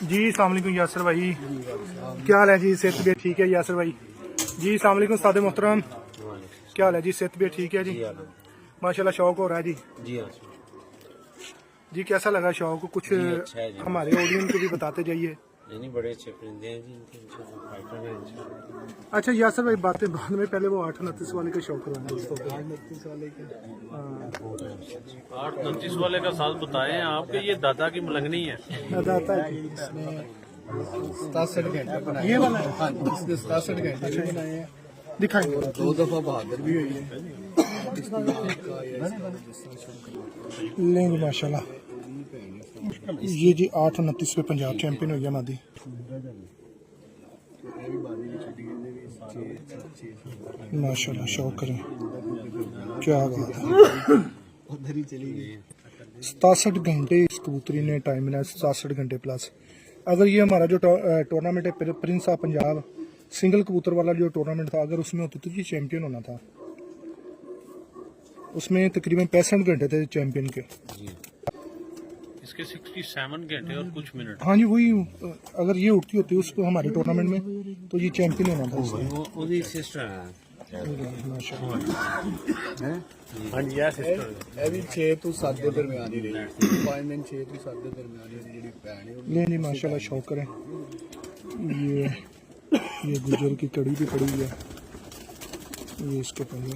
जी अस्सलाम वालेकुम यासर भाई, क्या हाल है जी? सेहत भी ठीक है यासर भाई जी? अस्सलाम वालेकुम सादे मोहतरम, क्या हाल है जी? सेहत भी ठीक है जी? माशाल्लाह शौक हो रहा है जी? जी कैसा लगा शौक? कुछ अच्छा है जी। हमारे ऑडियंस को भी बताते जाइए। नहीं बड़े अच्छे परिंदे हैं जी, इनके इंशाल्लाह फाइटर हैं इंशाल्लाह। अच्छा यासर भाई, बातें बाद में, पहले वो 829 वाले का शौक करवाएं दोस्तों को। 829 वाले का साथ बताएं आपके, ये दादा की मलंगनी है। आता है जी। 67 घंटे बनाए। ये वाला है? हाँ जी, इसने 67 घंटे भी बनाए हैं। दिखाएंगे। 2 दफा बहादुर भी हुई है। लेंगे माशाल्लाह। ये जी 829 पे पंजाब चैंपियन हो गया मादी। माशाल्लाह शौक करें, क्या बात है। उधर ही चली गई। 67 घंटे इस कबूतरी ने टाइम मिला, 67 घंटे प्लस। अगर ये हमारा जो टूर्नामेंट है प्रिंस ऑफ पंजाब सिंगल कबूतर वाला जो टूर्नामेंट था, अगर उसमें होती तो ये चैंपियन होना था। उसमें तकरीबन 65 घंटे थे चैंपियन के। इसके 67 घंटे और कुछ मिनट। हाँ जी वही, अगर ये उठती होती उसको हमारे टूर्नामेंट में तो ये चैंपियन होना था उसमें। वो भी सिस्टर है। माशाल्लाह। हाँ जी यह सिस्टर ਇਹ ਵੀ 6 ਤੋਂ 7 ਦੇ ਦਰਮਿਆਨ ਹੀ ਰਹੀ। 5 ਦਿਨ 6 ਤੋਂ 7 ਦੇ ਦਰਮਿਆਨ ਹੀ ਜਿਹੜੀ ਭੈਣ ਹੈ ले नहीं माशाल्लाह शौक करें। ये गुजर की कड़ी भी पड़ी हुई है, ये इसके पहले।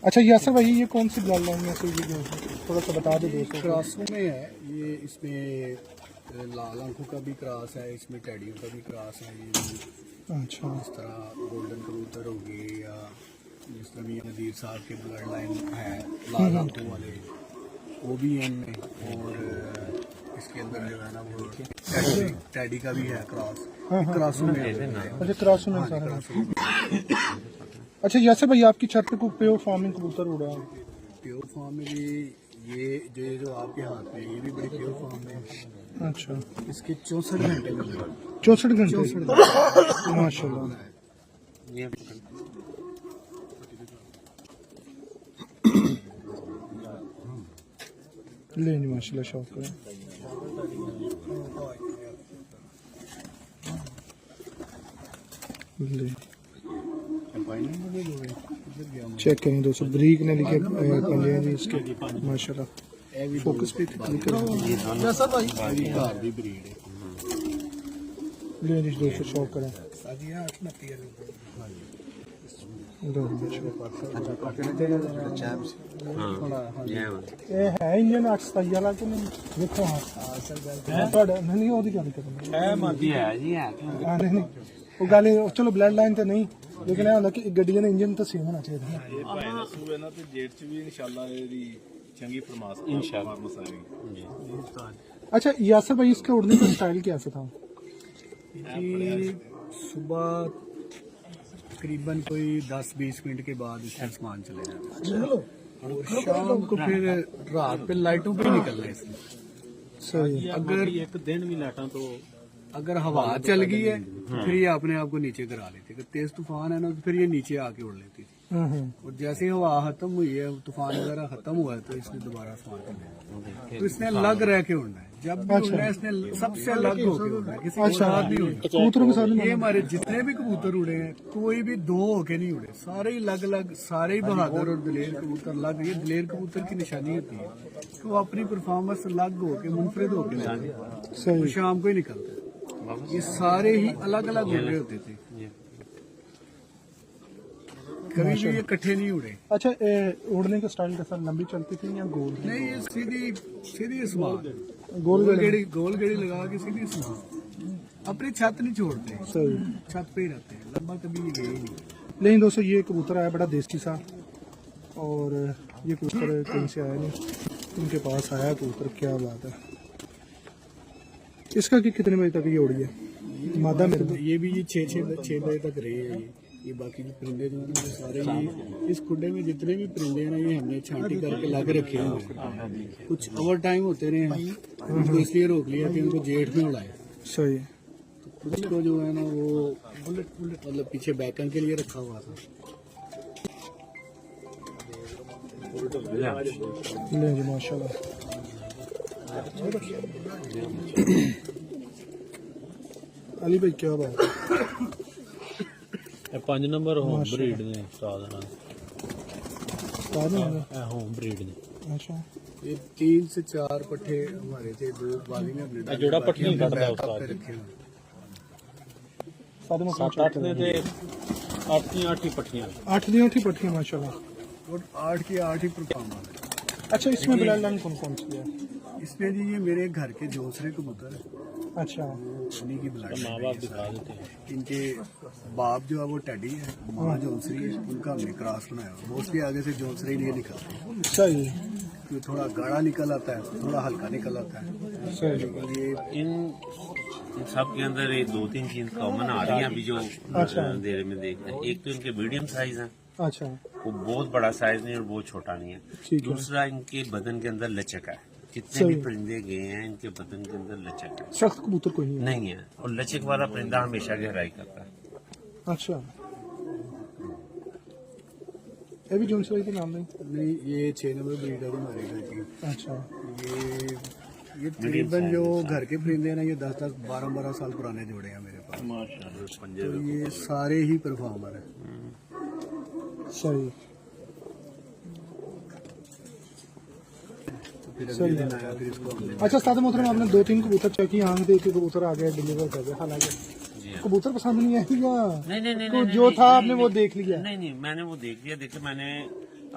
अच्छा यासर भाई, ये कौन सी ब्लड लाइन है? ये थोड़ा सा बता दो दोस्तों। क्रॉसों में है ये। इसमें लाल आंखों का भी क्रॉस है, इसमें टैडियों का भी क्रॉस है। ये भी अच्छा इस तरह गोल्डन कबूतर हो गए, या जिस तरह भी नदीर साहब के ब्लड लाइन है लाल आंखों वाले, वो भी हैं इनमें। और इसके अंदर जो है ना वो टैडी का भी है क्रॉस। क्रॉसों में है। अच्छा क्रॉस में सारा। अच्छा यासर भाई, आपकी छत पे को प्योर फार्मिंग कबूतर उड़ा है? प्योर फॉर्म में भी ये जो आपके हाथ में है, ये भी बड़ी प्योर फॉर्म में है। अच्छा इसके 64 घंटे में 64 घंटे माशाल्लाह। ले नहीं माशाल्लाह शौक करें। ले चेक करें दोस्तों, ब्रीक ने लिखे पंजे हैं जी इसके माशाल्लाह। फोकस पे क्लिक करो। घर की ब्रीड है। ले जी दोस्तों शौक करें। साजी 829 लो माशाल्लाह। ये ਇਹ ਹੈ ਇੰਜਨ 827 ਵਾਲਾ ਕਿ ਨਹੀਂ? ਦੇਖੋ ਹਾਂ ਤੁਹਾਡਾ ਨਹੀਂ ਉਹਦੀ ਗੱਲ ਕਰਨੀ है मादी है जी है। ਹਾਂ ਨਹੀਂ ਉਹ ਗੱਲ ਚਲੋ ਬਲੱਡ ਲਾਈਨ ਤੇ ਨਹੀਂ, ਲੇਕਿਨ ਇਹ ਹੁੰਦਾ ਕਿ ਗੱਡੀਆਂ ਦਾ ਇੰਜਨ ਤਾਂ ਸੇਮ ਹੋਣਾ ਚਾਹੀਦਾ ਹੈ। ਇਹ ਭਾਈ ਨਾ ਸੂਏ ਨਾ ਤੇ ਜੇਠ ਚ ਵੀ ਇਨਸ਼ਾਅੱਲਾ ਇਹਦੀ चंगी फरमास इंशाअल्लाह। आएगी। अच्छा यासर भाई, इसके उड़ने का स्टाइल कैसा था? कि सुबह तकरीबन कोई 10-20 मिनट के बाद इसमें आसमान चले जाता है और शाम को फिर रात पे लाइटों पे निकलना है इसमें। सही है। अगर एक दिन भी लाटा तो अगर हवा चल गई है तो फिर ये अपने आप को नीचे गिरा लेती है। अगर तेज तूफान है ना तो फिर ये नीचे आके उड़ लेती थी। और जैसे ही हवा खत्म हुई है, तूफान वगैरह खत्म हुआ है, तो इसने दोबारा आसमान चले। तो इसने अलग रह के उड़ना है। जब भी उड़ना है इसने सबसे अलग होके उड़ना है, किसी के साथ नहीं उड़ना। कबूतरों के साथ ये हमारे जितने भी कबूतर उड़े हैं, कोई भी दो होके नहीं उड़े, सारे ही अलग अलग, सारे ही बहादुर और दिलेर कबूतर अलग। ये दिलेर कबूतर की निशानी होती है कि वो अपनी परफॉर्मेंस अलग होके मुनफरिद होके लाते हैं। सही। वो शाम को ही निकलते हैं। ये सारे ही अलग अलग उड़ रहे होते थे, कभी भी ये इकट्ठे नहीं उड़े। अच्छा उड़ने का स्टाइल कैसा? लंबी चलती थी या गोल? नहीं, ये सीधी सीधी आसमान, गोल गोल गेड़ी लगा के सीधी आसमान। अपनी छत नहीं छोड़ते, सही। छत पे ही रहते हैं, लंबा कभी ये गए ही नहीं। लेकिन दोस्तों ये कबूतर आया बड़ा देसी सा, और ये कबूतर कहीं से आया नहीं, उनके पास आया कबूतर। क्या बात है। इसका कि कितने बजे तक ये उड़ी है? मादा मेरे को ये भी ये 6 बजे तक रहे हैं। ये बाकी जो परिंदे जो है ना वो सारे ये इस खुडे में जितने भी परिंदे हैं ना, ये हमने छांटी करके लाके रखे हुए हैं। कुछ ओवर टाइम होते रहे हैं, उनको इसलिए रोक लिया कि उनको जेठ में उड़ाए। सही है। तो कुछ को जो है ना वो मतलब पीछे बैकन के लिए रखा हुआ था। ले जी माशाल्लाह। अली भाई क्या बात है। ਇਹ 5 ਨੰਬਰ ਹੋਮ ਬਰੀਡ ਨੇ ਉਸਤਾਦ ਨਾਲ उस्ताद हैं हमारे? ਇਹ ਹੋਮ ਬਰੀਡ ਨੇ अच्छा ये 3 से 4 पट्टे हमारे थे, 2 बाली में हमने डाले, जोड़ा बाकी पट्टियां हमने काटता है बैकअप उस्ताद। पे रखे हुए। सादे मौसम 7-8 ਦੇ ਤੇ 8 ਹੀ ਪੱਠੀਆਂ 8 दी 8 ही पट्टियां माशाल्लाह। और 8 की 8 ही परफॉर्म आ रहे अच्छा इसमें ब्लड लाइन कौन कौन सी है? हैं। इसमें जी ये मेरे घर के जोसरे कबूतर है, अच्छा उन्हीं की ब्लड माँ बाप दिखा देते हैं। इनके बाप जो है वो टैडी है, माँ जोंसरी है, उनका हमने क्रॉस बनाया। मोस्टली आगे से जोंसरी नहीं निकलते, सही तो थोड़ा गाढ़ा निकल आता है, थोड़ा हल्का निकल आता है। सही लेकिन ये इन सब के अंदर ये 2-3 चीज कॉमन आ रही हैं अभी जो अच्छा। अंधेरे में देख रहे हैं। एक तो इनके मीडियम साइज है, अच्छा वो बहुत बड़ा साइज नहीं और बहुत छोटा नहीं है। ठीक है। दूसरा इनके बदन के अंदर लचक है, जितने सही। भी परिंदे गए हैं इनके बदन के अंदर लचक है सख्त कबूतर कोई नहीं है। नहीं है, और लचक वाला परिंदा हमेशा गहराई करता है। अच्छा ये भी जोन सराय के नाम नहीं। नहीं, ये 6 नंबर ब्रीड है हमारे घर की। अच्छा ये तकरीबन जो घर के परिंदे हैं ना, ये 10-10, 12-12 साल पुराने जोड़े हैं मेरे पास। पंजे तो ये सारे ही परफॉर्मर हैं। सही तो फिर सही अगले दिन आया, फिर इसको हमने अच्छा सादे मोहतरम आपने 2-3 कबूतर चेक आंख दे के कबूतर आ गए डिलीवर कर दिया, हालांकि कबूतर पसंद नहीं है या नहीं, तो जो था आपने वो देख लिया? नहीं, मैंने वो देख लिया। देखिए मैंने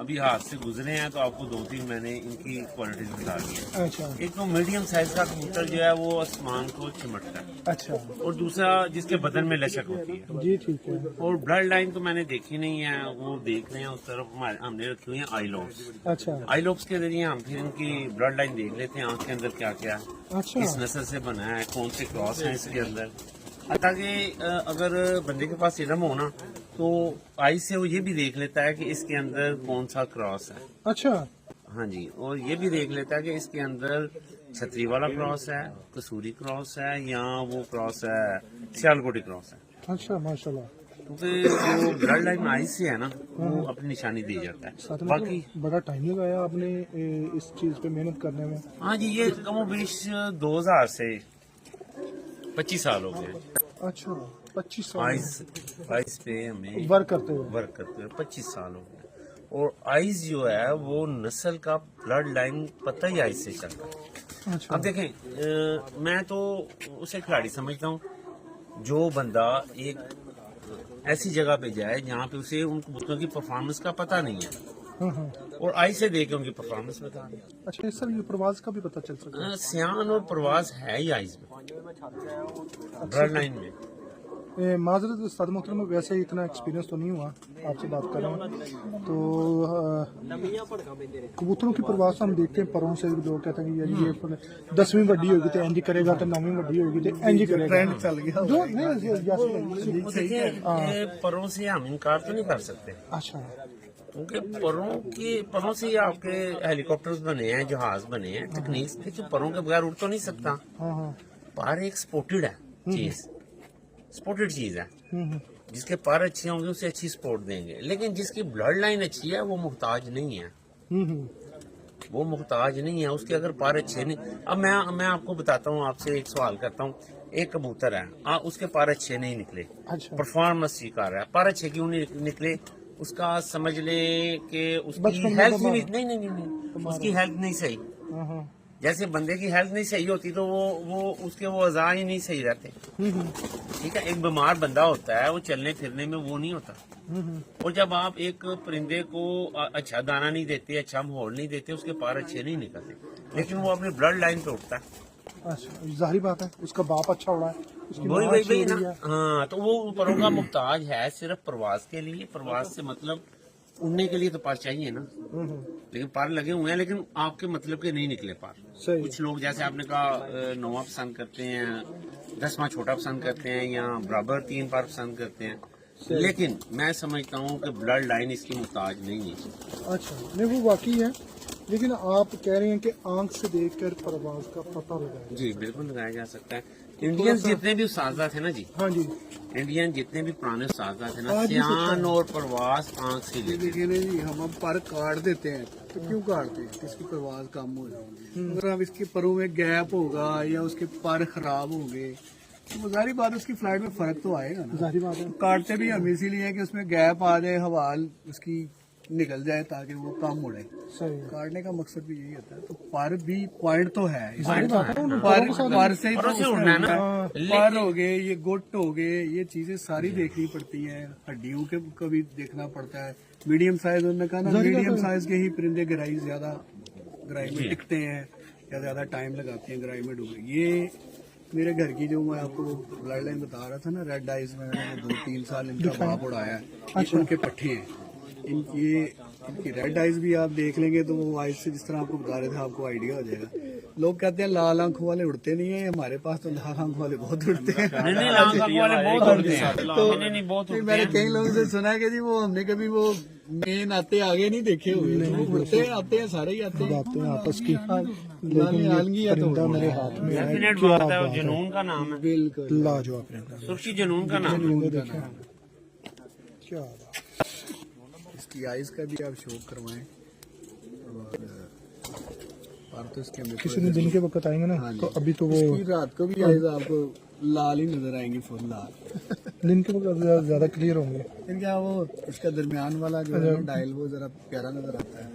अभी हाथ से गुजरे हैं तो आपको 2-3 मैंने इनकी क्वालिटीज बता दी है। अच्छा एक तो मीडियम साइज का कबूतर जो है वो आसमान को चिमटता है, अच्छा और दूसरा जिसके बदन में लचक होती है। जी ठीक है। और ब्लड लाइन तो मैंने देखी नहीं है, वो देख रहे हैं उस तरफ हमने रखी हुई है आई लॉब्स। अच्छा आईलॉब्स के जरिए हम फिर इनकी ब्लड लाइन देख लेते हैं, आंख के अंदर क्या क्या है, अच्छा किस नस्ल से बना है, कौन से क्रॉस है इसके अंदर। ताकि अगर बंदे के पास इल्म हो ना तो आई से वो ये भी देख लेता है कि इसके अंदर कौन सा क्रॉस है। अच्छा हाँ जी, और ये भी देख लेता है कि इसके अंदर छतरी वाला क्रॉस है, कसूरी क्रॉस है, या वो क्रॉस है सियालकोटी क्रॉस है। अच्छा माशाल्लाह। क्योंकि जो ब्लड लाइन आई से है ना वो अपनी निशानी दे जाता है। साथ में बाकी बड़ा टाइम लगाया आपने इस चीज पे मेहनत करने में। हाँ जी, ये कमो बीच 2000 से 25 साल हो गए अच्छा 25 साल आइस पे हमें वर्क करते हुए। वर्क करते हुए 25 साल हो गए। और आइस जो है वो नस्ल का ब्लड लाइन पता ही आइस से चलता है। अच्छा अब देखें मैं तो उसे खिलाड़ी समझता हूँ जो बंदा एक ऐसी जगह पे जाए जहाँ पे उसे उन कबूतरों की परफॉर्मेंस का पता नहीं है, हाँ। और आई से देख के उनकी परफॉर्मेंस बता दें। अच्छा सर ये प्रवास का भी पता चल सकता है। सियान और प्रवास है ही आइस में, ब्लड लाइन में। माजरत उस्ताद मोहतरम वैसे इतना एक्सपीरियंस तो नहीं हुआ आपसे बात कर रहा हूँ तो कबूतरों की प्रवास हम देखते हैं परों से लोग कहते हैं कि यार ये 10वीं वड्डी होगी तो इंज करेगा तो 9वीं वड्डी होगी तो इंज करेगा। ट्रेंड चल गया। जो नहीं देखिए परों से हम इनकार तो नहीं कर सकते, अच्छा क्योंकि परों से ही आपके हेलीकॉप्टर्स बने हैं, जहाज बने हैं। तकनीक देखिए परों के बगैर उड़ तो नहीं सकता। हाँ हाँ पर एक स्पोर्टेड है चीज, स्पोर्टेड चीज है। जिसके पर अच्छे होंगे उसे अच्छी सपोर्ट देंगे, लेकिन जिसकी ब्लड लाइन अच्छी है वो मुहताज नहीं है। वो मुहताज नहीं है, उसके अगर पर अच्छे नहीं। अब मैं आपको बताता हूँ, आपसे एक सवाल करता हूँ। एक कबूतर है, उसके पर अच्छे नहीं निकले, अच्छा परफॉर्मेंस ही कर रहा है, पर अच्छे क्यों नहीं निकले? उसका समझ ले कि उसकी बचपन में हेल्थ बीमार। नहीं, उसकी हेल्थ नहीं सही। हाँ हाँ जैसे बंदे की हेल्थ नहीं सही होती तो वो उसके वो अज़ा ही नहीं सही रहते। ठीक है, एक बीमार बंदा होता है, वो चलने फिरने में वो नहीं होता। और जब आप एक परिंदे को अच्छा दाना नहीं देते, अच्छा माहौल नहीं देते, उसके पार अच्छे नहीं निकलते, लेकिन वो अपनी ब्लड लाइन पे उठता है। अच्छा जाहिर बात है उसका बाप अच्छा उड़ा है, उसकी माँ वही अच्छी ना। उड़ी है। हाँ, तो वो परों का मुहताज है सिर्फ प्रवास के लिए। प्रवास से मतलब उड़ने के लिए तो पार चाहिए ना, लेकिन पार लगे हुए हैं, लेकिन आपके मतलब के नहीं निकले पार। सही कुछ लोग जैसे आपने कहा 9वां पसंद करते हैं, 10वां छोटा पसंद करते हैं, या बराबर 3 बार पसंद करते हैं, लेकिन मैं समझता हूँ कि ब्लड लाइन इसकी मुहताज नहीं है। अच्छा नहीं वो वाकई है, लेकिन आप कह रहे हैं कि आंख से देखकर परवाज का पता लगाया। जी बिल्कुल लगाया जा सकता है। इंडियंस जितने भी उस्ताद थे ना जी, हाँ जी, इंडियन जितने भी पुराने उस्ताद थे ना, आज भी सियान और प्रवास आंख से लेते देखिए ना जी, हम अब पर काट देते हैं तो क्यों काटते हैं? इसकी परवाज कम हो जाएगी। अगर हम इसके परों में गैप होगा या उसके पर खराब होंगे तो जाहिर बात है उसकी फ्लाइट में फर्क तो आएगा ना। जाहिर बात है। काटते भी हम इसीलिए हैं कि उसमें गैप आ जाए, हवा उसकी निकल जाए ताकि वो कम उड़े। सही है। काटने का मकसद भी यही होता है। तो पर भी पॉइंट तो है जाहिर बात है, उन पर से ही परों तो से उसमें उड़ना है ना। होता है। पर हो गए, ये गुट हो गए, ये चीजें सारी देखनी पड़ती हैं। हड्डियों के को भी देखना पड़ता है। मीडियम साइज, उन्होंने कहा ना मीडियम साइज के ही परिंदे गहराई में टिकते हैं या ज्यादा टाइम लगाते हैं गहराई में डूबे। ये मेरे घर की जो मैं आपको ब्लड लाइन बता रहा था ना, रेड आइज में 2-3 साल इनका बाप उड़ाया है। अच्छा। उनके पट्टे हैं इनकी रेड आइज भी आप देख लेंगे तो वो आइज से जिस तरह आपको बता रहे थे आपको आइडिया हो जाएगा। लोग कहते हैं लाल आंखों वाले उड़ते नहीं है, हमारे पास तो लाल आंखों वाले बहुत उड़ते हैं। नहीं, लाल आंख वाले बहुत उड़ते हैं। नहीं, बहुत उड़ते मैंने हैं। कई लोगों से सुना है कि जी वो हमने कभी वो मेन आते आगे नहीं देखे हुए, वो उड़ते हैं, आते हैं, सारे ही आते हैं। बातें आपस की, लेकिन लेकिन आलगी ये है तो परिंदा मेरे हाथ में है। डेफिनेट क्या बात है, वो बात है। जुनून का नाम है, बिल्कुल लाजवाब परिंदा। सुर्खी जुनून का नाम है। परिंदे देखें, क्या बात। इसकी आइज का भी आप शो करवाएं। और तो इसके अंदर किसी दिन दिन के वक्त आएंगे ना, हाँ जी। तो अभी तो वो इसकी रात को भी आइज आपको लाल ही नजर आएंगी, फुल लाल। दिन के वक्त ज्यादा क्लियर होंगे। फिर क्या वो इसका दरमियान वाला जो है ना डायल, वो जरा प्यारा नजर आता है।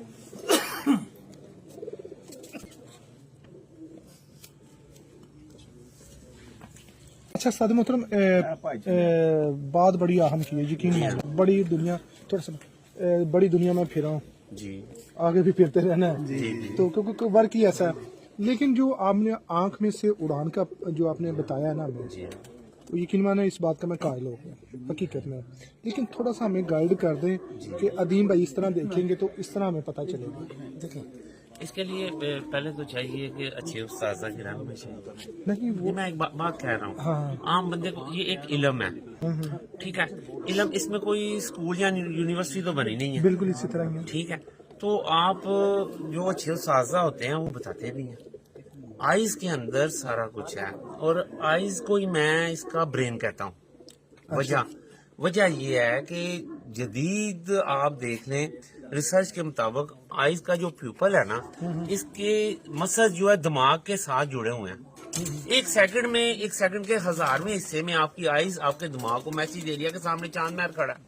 अच्छा साद मोहतरम, बात बड़ी अहम की है, यकीन मानो बड़ी दुनिया, थोड़ा सा बड़ी दुनिया में फिरा हूँ, जी आगे भी फिरते रहना है। तो क्योंकि वर्क ही ऐसा है, लेकिन जो आपने आंख में से उड़ान का जो आपने बताया है ना हमें, जी तो यकीन मानो इस बात का मैं कायल हो गया हकीकत में। लेकिन थोड़ा सा हमें गाइड कर दें कि अदीम भाई इस तरह देखेंगे तो इस तरह हमें पता चलेगा। देखें, इसके लिए पहले तो चाहिए कि अच्छे उस्ताद की राह में चाहिए। नहीं ये वो मैं एक बात कह रहा हूँ, हाँ। आम बंदे को ये एक इल्म है, ठीक है। इल्म, इसमें कोई स्कूल या यूनिवर्सिटी तो बनी नहीं है, बिल्कुल इसी तरह ही है। ठीक है। तो आप जो अच्छे उस्ताद होते हैं वो बताते भी हैं। आइज के अंदर सारा कुछ है, और आइज को ही मैं इसका ब्रेन कहता हूँ। वजह ये है कि जदीद आप देख लें, रिसर्च के मुताबिक आइज का जो प्यूपल है ना, इसके मसल जो है दिमाग के साथ जुड़े हुए हैं। एक सेकंड के 1000वें हिस्से में आपकी आइज आपके दिमाग को मैसेज दे दिया कि सामने चांद महर खड़ा है।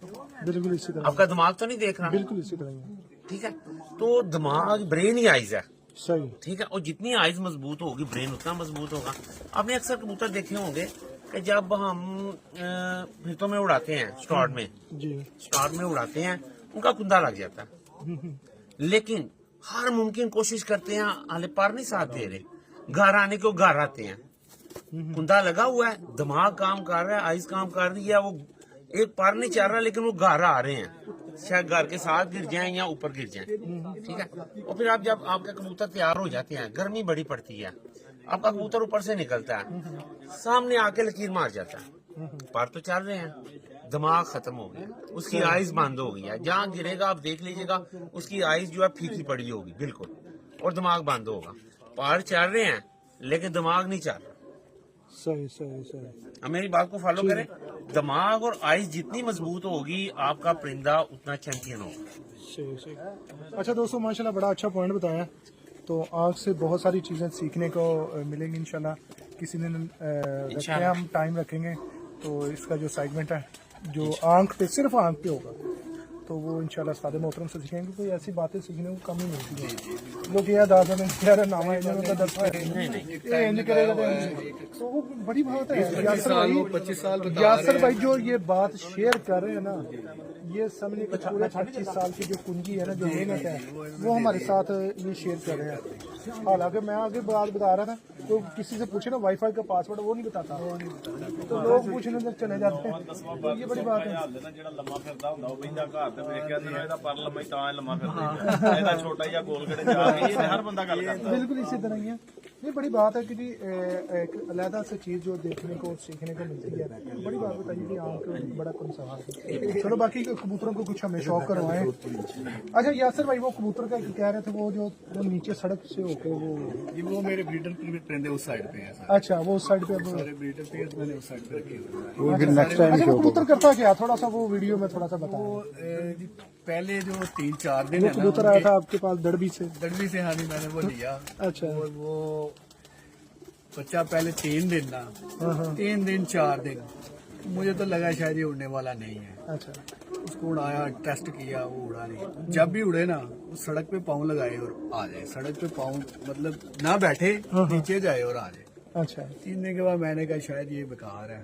बिल्कुल इसी तरह, आपका दिमाग तो नहीं देख रहा, बिल्कुल इसी तरह ही है। ठीक है। तो दिमाग, ब्रेन ही आइज है, सही। ठीक है। और जितनी आइज मजबूत होगी, ब्रेन उतना मजबूत होगा। आपने अक्सर कबूतर देखे होंगे कि जब हम हितों में उड़ाते हैं, स्टार्ट में उड़ाते हैं, उनका कुंदा लग जाता है। लेकिन हर मुमकिन कोशिश करते हैं, हाले पर नहीं साथ दे रहे, घर आने को घर आते हैं, कुंदा लगा हुआ है, दिमाग काम कर रहा है, आइज काम कर रही है, वो एक पर नहीं चल रहा, लेकिन वो घर आ रहे हैं, शायद घर के साथ गिर जाएं या ऊपर गिर जाएं, ठीक है। और फिर आप जब आपके कबूतर तैयार हो जाते हैं, गर्मी बड़ी पड़ती है, आपका कबूतर ऊपर से निकलता है, सामने आके लकीर मार जाता है, पर तो चल रहे हैं, दिमाग खत्म हो गया, उसकी आइज बंद हो गई है, जहाँ गिरेगा आप देख लीजिएगा, उसकी आइज जो है फीकी पड़ी होगी बिल्कुल, और दिमाग बंद होगा। पर चल रहे हैं लेकिन दिमाग नहीं चल रहा। सही सही सही। अब मेरी बात को फॉलो करें, दिमाग और आइज जितनी मजबूत होगी, आपका परिंदा उतना चैंपियन होगा। सही सही। अच्छा दोस्तों, माशाल्लाह बड़ा अच्छा पॉइंट बताया। तो आग से बहुत सारी चीज़ें सीखने को मिलेंगी इंशाल्लाह। किसी दिन रखते हैं, हम टाइम रखेंगे तो इसका जो सेगमेंट है जो आंख पे, सिर्फ आंख पे होगा, तो वो इंशाल्लाह सादे मोहतरम से सीखेंगे। कोई ऐसी बातें सीखने को कम ही मिलती है। लोग याद आता है यार नामा है तो वो बड़ी बात है। यासर भाई जो ये बात शेयर कर रहे हैं ना, ये समझने के पूरे 25 साल की जो कुंजी है ना, जो मेहनत है, वो हमारे साथ ये शेयर कर रहे हैं। हालांकि मैं आगे बात बता रहा था, तो किसी से पूछे ना वाईफाई का पासवर्ड, वो नहीं बताता, तो लोग पूछने तक चले जाते हैं। तो ये बड़ी बात है। ਜਿਹੜਾ ਲੰਮਾ ਫਿਰਦਾ ਹੁੰਦਾ ਉਹ ਬੈਂਦਾ ਘਰ ਤੇ ਵੇਖ ਕੇ ਆਂਦਾ ਇਹਦਾ ਪਰ ਲੰਮਾ ਹੀ ਤਾਂ ਲੰਮਾ ਫਿਰਦਾ ਇਹਦਾ ਛੋਟਾ ਜਿਹਾ ਗੋਲ ਗੜੇ ਜਾ ਕੇ ਇਹ ਹਰ ਬੰਦਾ ਗੱਲ ਕਰਦਾ। बिल्कुल इसी तरह ही है। ये बड़ी बात है कि जी एक अलहदा से चीज जो देखने को सीखने को मिलती है। बड़ी बात बताइए कि आम के बड़ा कौन सवाल है। चलो बाकी कबूतरों को कुछ हमें शौक करवाएं। अच्छा यासर भाई वो कबूतर का कह रहे थे वो जो नीचे सड़क से होके वो मेरे ब्रीडर परिंदे उस साइड पे है सर। अच्छा वो उस साइड पे सारे ब्रीडर पेयर्स मैंने उस साइड पे रखे हुए हैं। वो कबूतर करता क्या थोड़ा सा वो वीडियो में थोड़ा सा बताओ। पहले जो 3-4 दिन वो है ना कबूतर आया था आपके पास दड़बी से। दड़बी से हाँ जी मैंने वो लिया। अच्छा और वो बच्चा पहले 3 दिन ना 3 दिन 4 दिन मुझे तो लगा शायद ये उड़ने वाला नहीं है। अच्छा उसको उड़ाया टेस्ट किया वो उड़ा नहीं। जब भी उड़े ना वो सड़क पे पाँव लगाए और आ जाए। सड़क पे पाँव मतलब ना बैठे नीचे जाए और आ जाए। अच्छा 3 दिन के बाद मैंने कहा शायद ये बेकार है।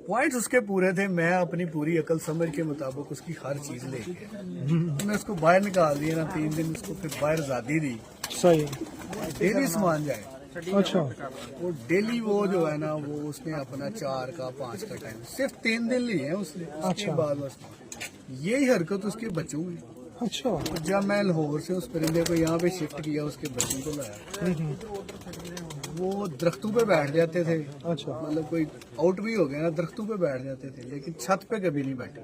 पॉइंट्स उसके पूरे थे। मैं अपनी पूरी अकल समझ के मुताबिक उसकी हर चीज लेके मैं उसको बाहर निकाल दिया ना। 3 दिन उसको फिर बाहर आजादी दी। सही डेली सामान जाए। अच्छा वो डेली वो जो है ना वो उसने अपना 4 का 5 का टाइम सिर्फ 3 दिन लिए हैं उसने। उसके बाद बस यही हरकत उसके बच्चों में। अच्छा तो जब मैं लाहौर से उस परिंदे को यहाँ पे शिफ्ट किया उसके बच्चों को लाया वो दरख्तों पे बैठ जाते थे। अच्छा मतलब कोई आउट भी हो गया ना दरख्तों पे बैठ जाते थे लेकिन छत पे कभी नहीं बैठे।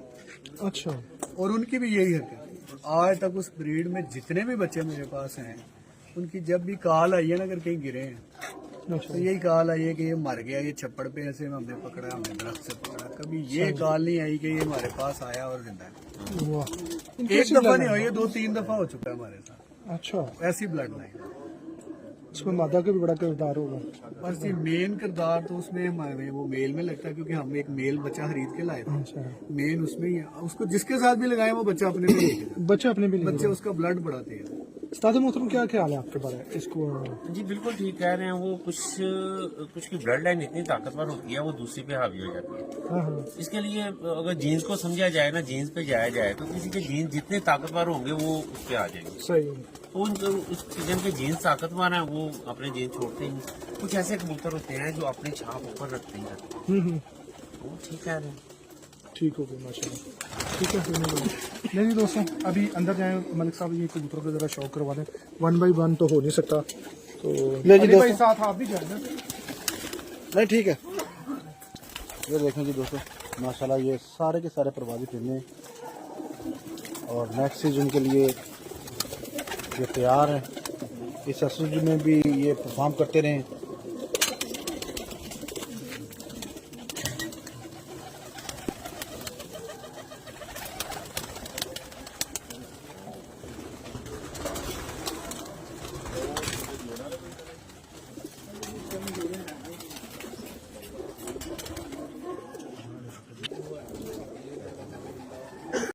अच्छा और उनकी भी यही हरकत। आज तक उस ब्रीड में जितने भी बच्चे मेरे पास हैं उनकी जब भी कॉल आई है ना अगर कहीं गिरे हैं तो यही कॉल आई है कि ये मर गया, ये छप्पड़ पे ऐसे हमने पकड़ा, हमने दरख्त से पकड़ा। कभी ये कॉल नहीं आई कि ये हमारे पास आया और जिंदा है। वाह एक दफा नहीं हुई, 2-3 दफा हो चुका है हमारे साथ। अच्छा ऐसी ब्लड लाइन। इसमें मादा का भी बड़ा किरदार होगा। बस ये मेन किरदार तो उसमें हमारे वो मेल में लगता है क्योंकि हम एक मेल बच्चा खरीद के लाए थे। अच्छा मेन उसमें ही है। उसको जिसके साथ भी लगाए वो बच्चा अपने में लेके जाए। बच्चे अपने भी बच्चे उसका ब्लड बढ़ाते हैं। उस्ताद मोहतरम क्या ख्याल है आपके बारे में इसको। जी बिल्कुल ठीक कह रहे हैं। वो कुछ की ब्लड लाइन इतनी ताकतवर होती है वो दूसरी पे हावी हो जाती है। हाँ हाँ इसके लिए अगर जीन्स को समझा जाए ना, जीन्स पे जाया जाए तो किसी के जीन्स जितने ताकतवर होंगे वो उस पे आ जाएंगे। सही तो उस जिनके जीन्स ताकतवर हैं वो अपने जीन्स छोड़ते ही। कुछ ऐसे कबूतर होते हैं जो अपनी छाप ऊपर रखते ही रखते हैं। वो ठीक कह रहे हैं। ठीक हो गया माशाल्लाह। ठीक है नहीं जी दोस्तों अभी अंदर जाए मलिक साहब ये कबूतरों का जरा शौक करवा दें। 1 बाई 1 तो हो नहीं सकता तो अली भाई साथ आप भी जाए। नहीं ठीक है। ये देखें जी दोस्तों माशाल्लाह ये सारे के सारे प्रवासी परिंदे और नेक्स्ट सीजन के लिए ये तैयार हैं। इस सीजन में भी ये परफॉर्म करते रहें।